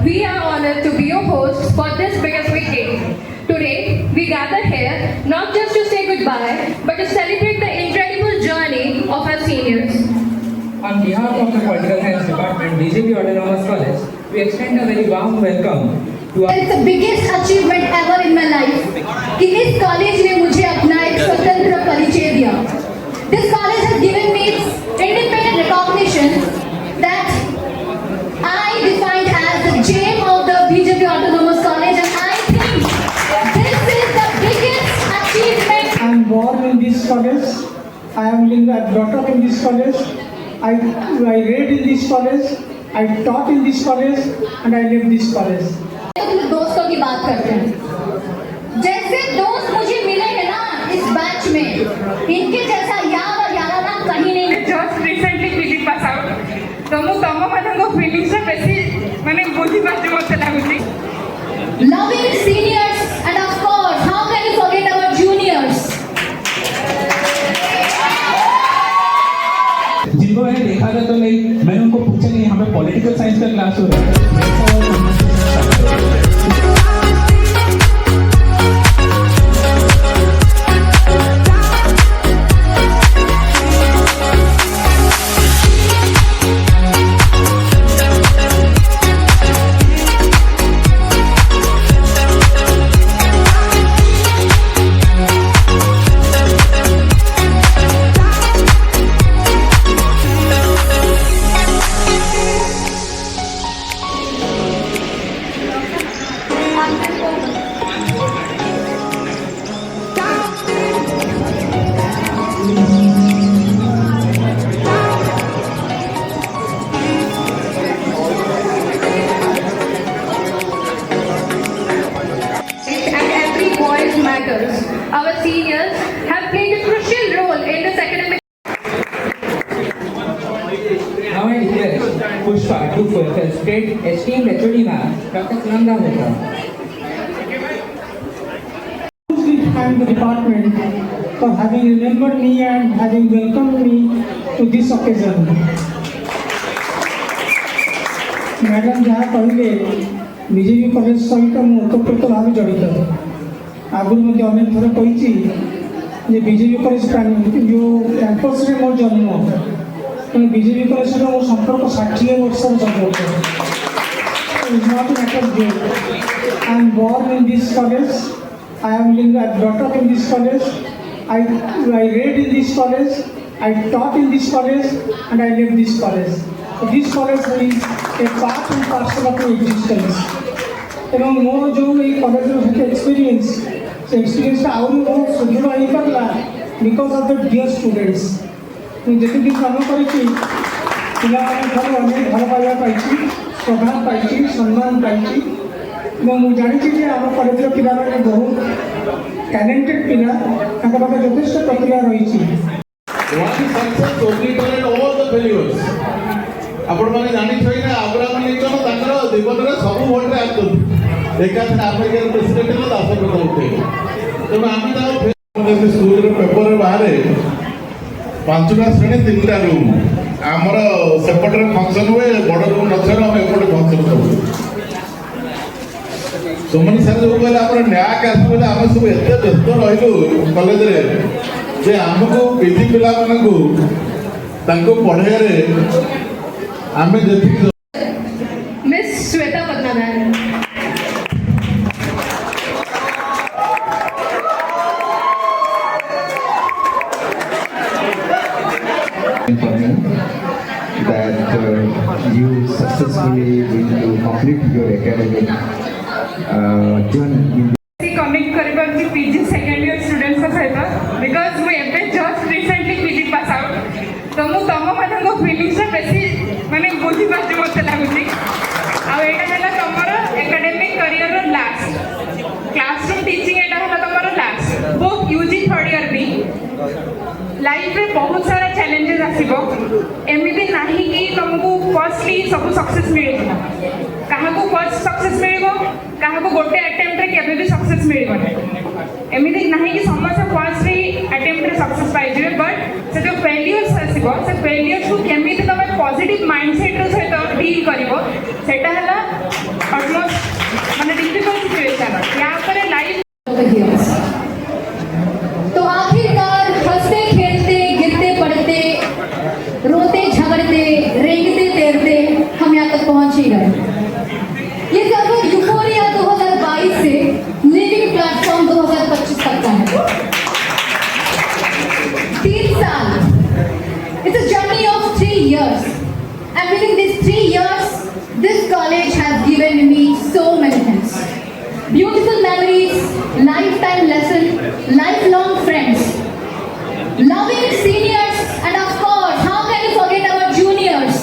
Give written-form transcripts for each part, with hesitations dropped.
We are honored to be your hosts for this bittersweet day. Today, we gather here not just to say goodbye, but to celebrate the incredible journey of our seniors. On behalf of the Political Science Department, BJP Autonomous College, we extend a very warm welcome to our... It's the biggest achievement ever in my life कि इस college ने मुझे अपना एक स्वतंत्र परिचय दिया. This college has given me its independent recognition that I defined as the gem of the BJP Autonomous College, and I think this is the biggest achievement. I am born in this college. I am brought up in this college. I read in this college. I taught in this college, and I live this college. दोस्तों की बात करते हैं. जैसे दोस्त मुझे मिले हैं ना इस बैच में, इनके जैसा यार और याराना कहीं नहीं. Just recently PG pass out. तो मु तम मानक फीलिंग्स बेसी माने बुझी पाछे मते लागुची. Loving seniors, and of course, how can you forget our juniors? जिनको है देखा था तो नहीं, मैंने उनको पूछा नहीं यहाँ पे पॉलिटिकल साइंस का क्लास हो रहा है. Our seniors have played a crucial role in this academic. Now I declare Pushpa to state esteemed HOD ma'am, Dr. Sunanda Mehta. I thank the department for having remembered me and having welcomed me to this occasion. Madam जहाँ कहले BJP college सहित मु ओतप्रोत भाव जड़ित. आगुरी मुझे अनेक थर कही बीजेपी कॉलेज जो कैंपस रे मोर जन्म तेणु बीजेपी कॉलेज सहित मोर संपर्क 60 वर्ष संपर्क. I am born in this college. I am brought up in this college. I read in this college. I taught in this college, and I live this college. So this college is a part and parcel of my existence. এবং ମୋର ଯେଉଁ ଏଇ କଲେଜର ସେଠି experience ସେ ଏକ୍ସପିରିଏନ୍ସଟା ଆହୁରି ବହୁତ ସୁଦୃଢ଼ ହେଇପାରିଲା because of the dear students. ମୁଁ ଯେତିକି କାମ କରିଛି ପିଲାମାନଙ୍କଠାରୁ ଅନେକ ଭଲ ପାଇବା ପାଇଛି, ଶ୍ରଦ୍ଧା ପାଇଛି, ସମ୍ମାନ ପାଇଛି. ଏବଂ ମୁଁ ଜାଣିଛି ଯେ ଆମ କଲେଜର ପିଲାମାନେ ବହୁତ ଟ୍ୟାଲେଣ୍ଟେଡ୍ ପିଲା, ତାଙ୍କ ପାଖରେ ଯଥେଷ୍ଟ ପ୍ରତିଭା ରହିଛି. ଆପଣମାନେ ଜାଣିଥିବେ ନା ଆବ୍ରାହମ ଲିଙ୍କନ ତାଙ୍କର ଜୀବନରେ ସବୁ ଭୋଟରେ ଆସୁଛନ୍ତି. ଏକାଥରେ ଆମେରିକାର ପ୍ରେସିଡେଣ୍ଟ ହେଲେ 10 କଥା ଉଠେଇଲେ. ତେଣୁ ଆମେ ତାକୁ ସ୍କୁଲର ପେପର ବାହାରେ 5ଟା ଶ୍ରେଣୀ 3ଟା ରୁମ୍. ଆମର ସେପଟରେ ଫଙ୍କସନ୍ ହୁଏ, ବଡ଼ ରୁମ୍ ନଥିବାରୁ ଆମେ ଏପଟେ ଫଙ୍କସନ୍ କରୁ. ସୁମନ ସାର୍ ଯେଉଁ କହିଲେ ଆମର ନ୍ୟାକ୍ ଆସିବ ବୋଲି ଆମେ ସବୁ ଏତେ ବ୍ୟସ୍ତ ରହିଲୁ କଲେଜରେ ଯେ ଆମକୁ ପିଜି ପିଲାମାନଙ୍କୁ ତାଙ୍କୁ ପଢ଼େଇବାରେ ଆମେ ଯେତିକି. Miss Shweta Padmanabhan. That you successfully will to complete your academic journey. Connect करबा कि पीजी सेकंड ईयर स्टूडेंट्स सहित बिकॉज मु एबे just recently PG pass out. तो मु तम मानक फीलिंग्स बेसी माने बुझी पाछे मते लागुची. आ एटा हला तमर एकेडमिक करियर रो लास्ट क्लासरूम टीचिंग एटा हला तमर last both UG third year भी लाइफ में बहुत सारा चैलेंजेस आसीबो. एमिति नाही कि तुमको फर्स्टली सब सक्सेस मिलेगा. काहाको फर्स्ट सक्सेस मिलेगो, काहाको गोटे अटेम्प्ट रे केबे भी सक्सेस मिलेबो. एमिति नाही कि समस्त फर्स्ट रे अटेम्प्ट रे सक्सेस पाइ जेबे. बट से जो फेलियर्स आसीबो से फेलियर्स को केमिति तमे पॉजिटिव माइंडसेट रो सहित डील करिवो सेटा हला And within these 3 years, this college has given me so many things. Beautiful memories, lifetime lesson, lifelong friends, loving seniors, and of course, how can you forget our juniors?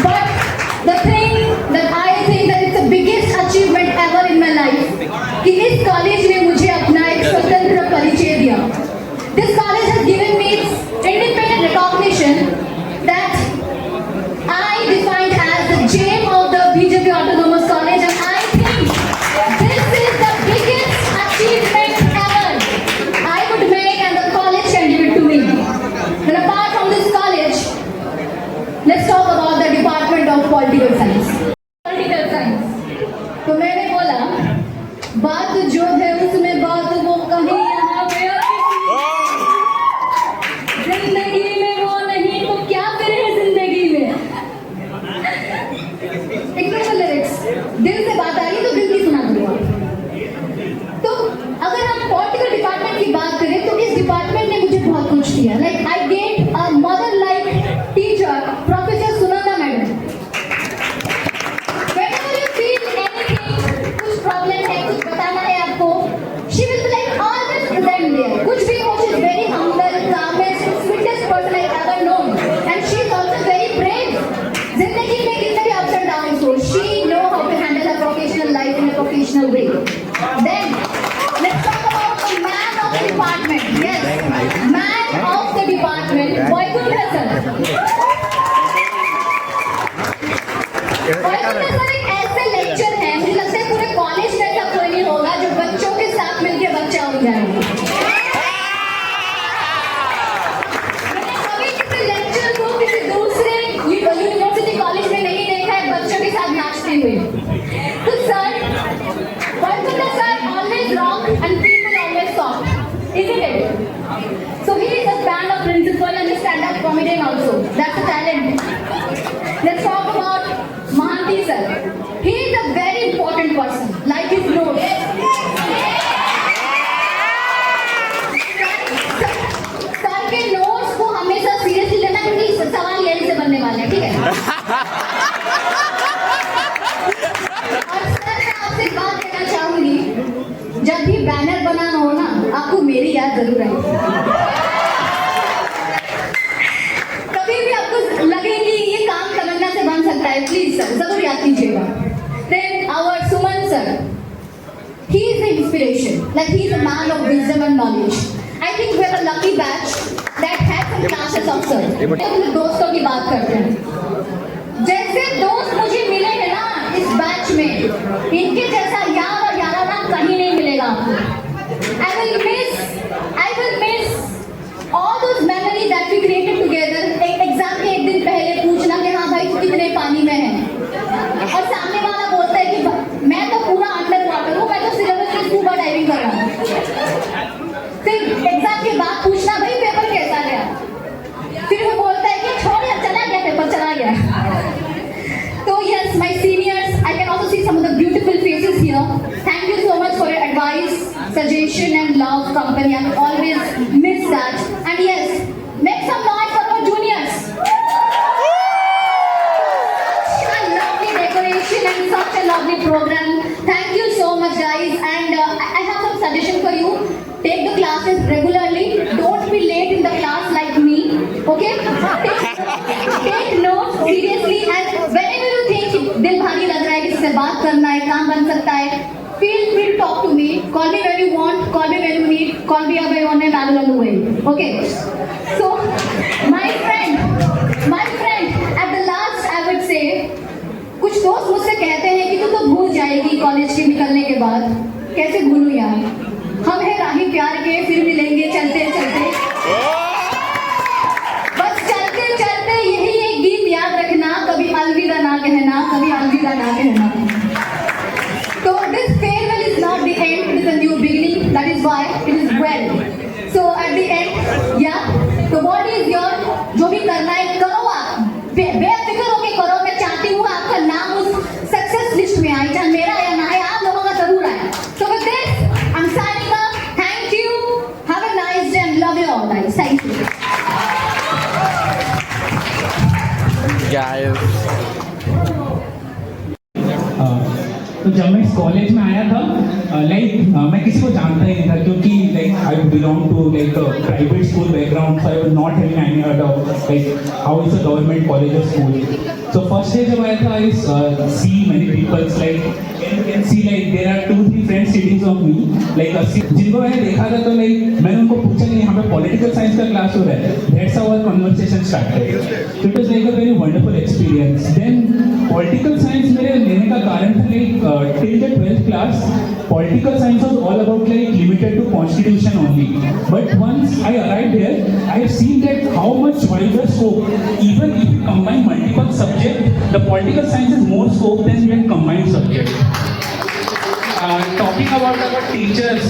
But the thing that I think that it's the biggest achievement ever in my life कि इस college ने मुझे अपना एक स्वतंत्र परिचय दिया. This college has given me its independent recognition that I defined as the gem of the BJP Autonomous College, and I think this is the biggest achievement ever I would make and the college can give it to me. And apart from this college, let's talk about the Department of Political Science. Political Science. तो मैंने बोला बात जो है उसमें बात वो कहीं यहाँ पे जिंदगी में वो नहीं तो क्या फिर है जिंदगी में. Ignore the lyrics. दिल से बात आ रही तो दिल की सुना दूंगा. तो अगर हम पॉलिटिकल डिपार्टमेंट की बात करें तो इस डिपार्टमेंट ने मुझे बहुत कुछ दिया. Like I get a mother like teacher professor Sunanda madam. Whenever you feel anything, कुछ प्रॉब्लम है, कुछ बताना है आपको, she will be like always present there. कुछ भी हो, she is very humble, calmest, sweetest person I ever known, and she is also very brave. जिंदगी में कितने भी ups and downs हो, she know how to handle her professional life in a professional way. Then let's talk about the man of the department. Yes, man of the department, Vaikundra sir. Vaikundra sir एक ऐसे lecture है, मुझे लगता है पूरे college में ऐसा कोई नहीं होगा जो बच्चों के साथ मिलकर बच्चा हो जाएगा. मैंने कभी किसी लेक्चर को किसी दूसरे यूनिवर्सिटी कॉलेज में नहीं देखा है बच्चों के साथ नाचते हुए. तो sir, Vaikundra sir always rock and people always soft, isn't it? So he is a stand-up principal and a stand-up comedian also. That's a talent. Let's talk about Mahanti sir. He is a very important person, like his notes. Sir के notes को हमेशा seriously लेना क्योंकि सवाल यही से बनने वाले हैं, ठीक है? और सर मैं आपसे एक बात कहना चाहूंगी, जब भी बैनर बनाना हो ना, आपको मेरी याद जरूर आएगी. कभी भी आपको लगे कि ये काम तमन्ना से बन सकता है, प्लीज सर जरूर याद कीजिएगा. Then our Suman sir, he is the inspiration. Like he is a man of wisdom and knowledge. I think we are a lucky batch that had some classes of sir. अपने दोस्तों की बात करते हैं. जैसे दोस्त मुझे मिले हैं ना इस बैच में, इनके जैसा यार और याराना कहीं नहीं मिलेगा आपको. I will miss all those memories that we created together. Exam के एक दिन पहले पूछना कि हाँ भाई तू कितने पानी में है, और सामने वाला बोलता है कि मैं तो पूरा अंडर वाटर हूँ, मैं तो सिलेबस में स्कूबा डाइविंग कर रहा हूँ. फिर एग्जाम के बाद पूछना भाई पेपर कैसा गया, फिर वो बोलता है कि छोड़ यार चला गया पेपर, चला गया. So yes, my seniors, I can also see some of the beautiful faces here. Thank you so much for your advice, suggestion and love, company. I will always miss that. And yes, make some noise for our juniors. Such a lovely decoration and such a lovely program. Thank you so much, guys. And I have some suggestion for you. Take the classes regularly. Don't be late in the class like me. Okay? Take notes seriously, and whenever you think दिल भारी लग रहा है, किसी से बात करना है, काम बन सकता है, feel free to talk to me. Call me when you want, call me when you need, call me away on an way. Okay? So, my friend, at the last I would say, कुछ दोस्त मुझसे कहते हैं कि तू तो भूल जाएगी कॉलेज के निकलने के बाद. कैसे भूलूं यार, हम हैं राही प्यार के, फिर मिलेंगे चलते चलते. बस चलते चलते यही एक गीत याद रखना, कभी अलविदा ना कहना, कभी अलविदा ना कहना. So this farewell is not the end, it is a new beginning. That is why it is well. So at the end, yeah, the body is your. जो भी करना है करो आप, बेफिक्र होके करो. मैं चाहती हूँ आपका नाम उस सक्सेस लिस्ट में आए, चाहे मेरा या ना आए, आप लोगों का जरूर आए. So with this, I'm signing off. Thank you. Have a nice day and love you all. guys. Thank you. तो जब मैं इस कॉलेज में आया था मैं किसी को जानता ही नहीं था क्योंकि I belong to private school background so I was not having any idea of how is a government college और स्कूल सो फर्स्ट डे जब आया था I see many peoples can see there are 2-3 friends sitting of me जिनको मैंने देखा था तो मैंने उनको पूछा कि यहाँ पे पॉलिटिकल साइंस का क्लास हो रहा है that's how our conversation started so it was a very wonderful experience then political science मेरे लेने का कारण था till the 12th class, political science was all about limited to constitution only. But once I arrived here, I have seen that how much wider scope. Even if you combine multiple subjects, the political science is more scope than when combined subjects. Talking about our teachers,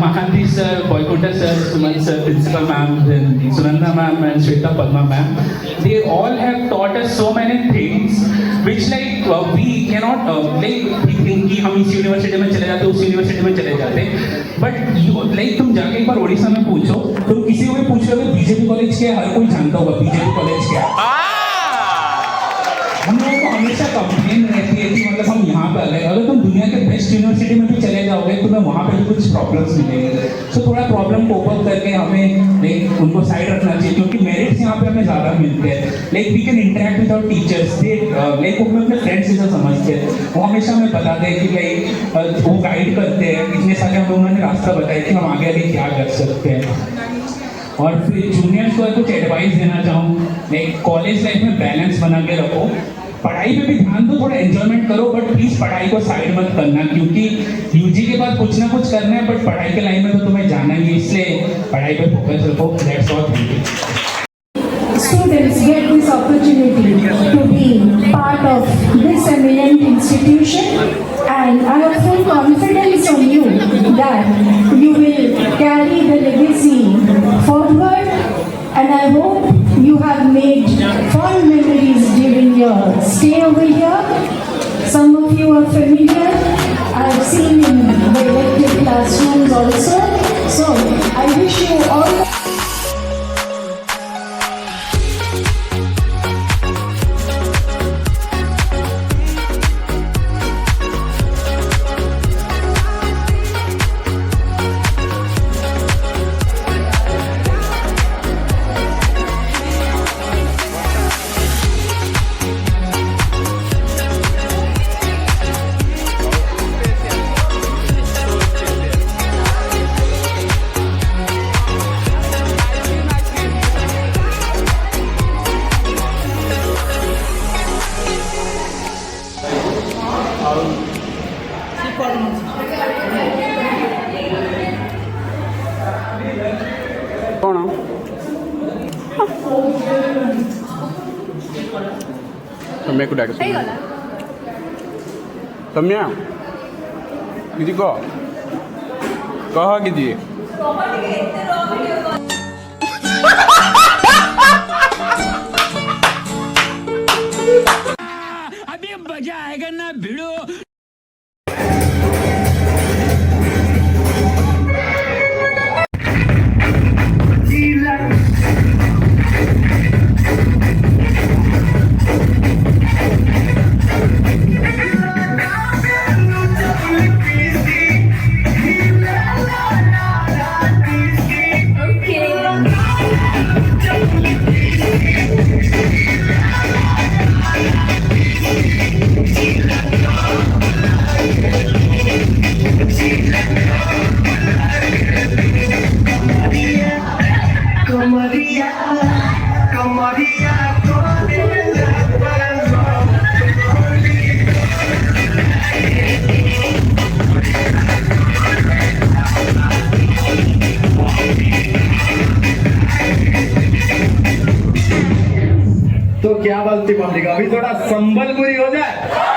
Mahanti sir, Boykunta sir, Suman sir, Principal ma'am, then Sunanda ma'am and Shweta Padma ma'am, they all have taught us so many things which we cannot we think कि हम इस university में चले जाते उस university में चले जाते बट तुम जाके एक बार उड़ीसा में पूछो तुम किसी को भी पूछ रहे हो बीजेपी कॉलेज क्या हर कोई जानता होगा बीजेपी कॉलेज क्या हम लोगों को हमेशा कंप्लेन रहती है कि मतलब हम यहाँ पे आ गए अगर तुम दुनिया के बेस्ट यूनिवर्सिटी में भी चले जाओगे तुम्हें वहाँ पे भी कुछ प्रॉब्लम्स मिलेंगे सो थोड़ा प्रॉब्लम कोप अप करके हमें उनको साइड रखना चाहिए क्योंकि मेरिट्स यहाँ पे हमें ज़्यादा मिलते हैं we can interact with our teachers they वो हमें अपने फ्रेंड्स जैसा समझते हैं वो हमेशा हमें बताते हैं कि वो गाइड करते हैं इतने सारे हमें उन्होंने रास्ता बताया कि हम आगे आगे क्या कर सकते हैं और फिर जूनियर्स को कुछ एडवाइस देना चाहूँ कॉलेज लाइफ में बैलेंस बना के रखो पढ़ाई पे भी ध्यान दो थोड़ा एंजॉयमेंट करो बट प्लीज पढ़ाई को साइड मत करना क्योंकि यूजी के बाद कुछ ना कुछ करना है बट पढ़ाई के लाइन में तो तुम्हें जाना ही है इसलिए पढ़ाई पे फोकस रखो that's all thank you Students get this opportunity to be part of this eminent institution and I have full confidence on you that you will carry the legacy forward and I hope you have made fond memories during your stay over here. Some of you are familiar. I have seen in the elective classrooms also. So I wish you all कौन सम्या को डाके सम्या किसी को कह किसी अभी मजा आएगा ना भिड़ो तो क्या बोलती पब्लिक अभी थोड़ा संबलपुरी हो जाए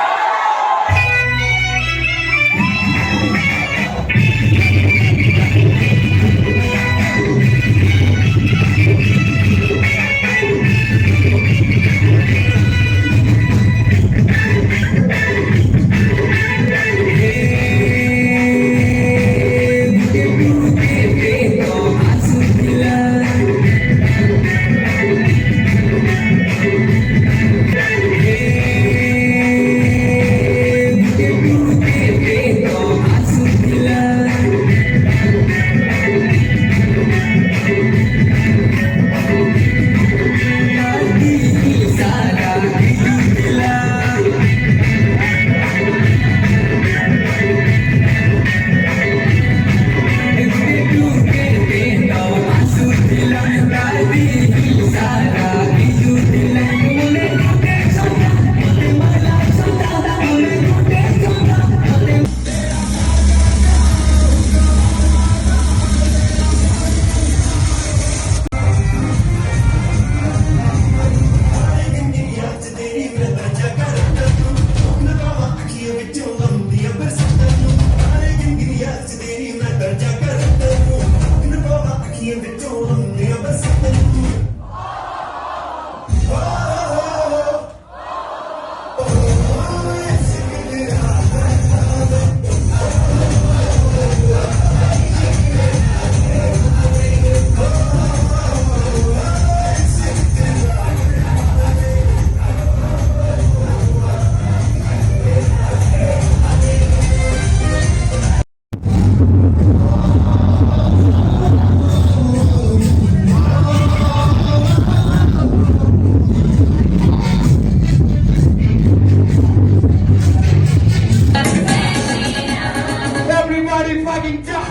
Everybody fucking jump.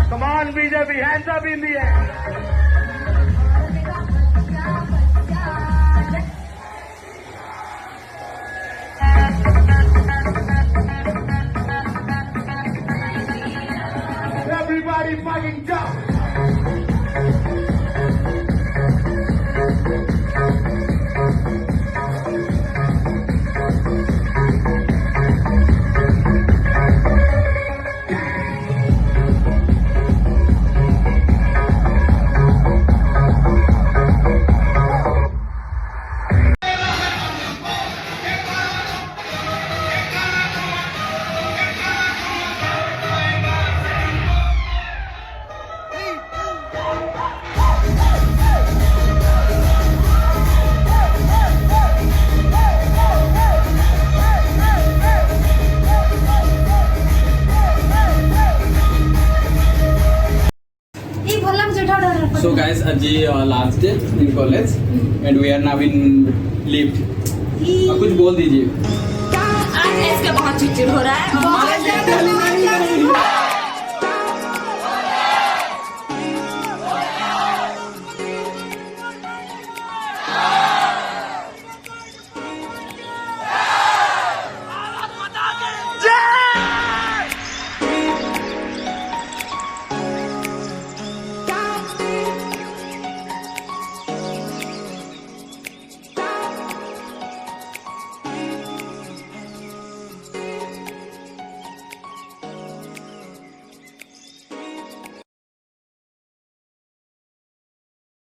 Come on, BJP, hands up in the air. Everybody fucking jump. So guys, आज last day in college and we are now in lift. कुछ बोल दीजिए। आज एस का बहुत चिड़चिड़ हो रहा है।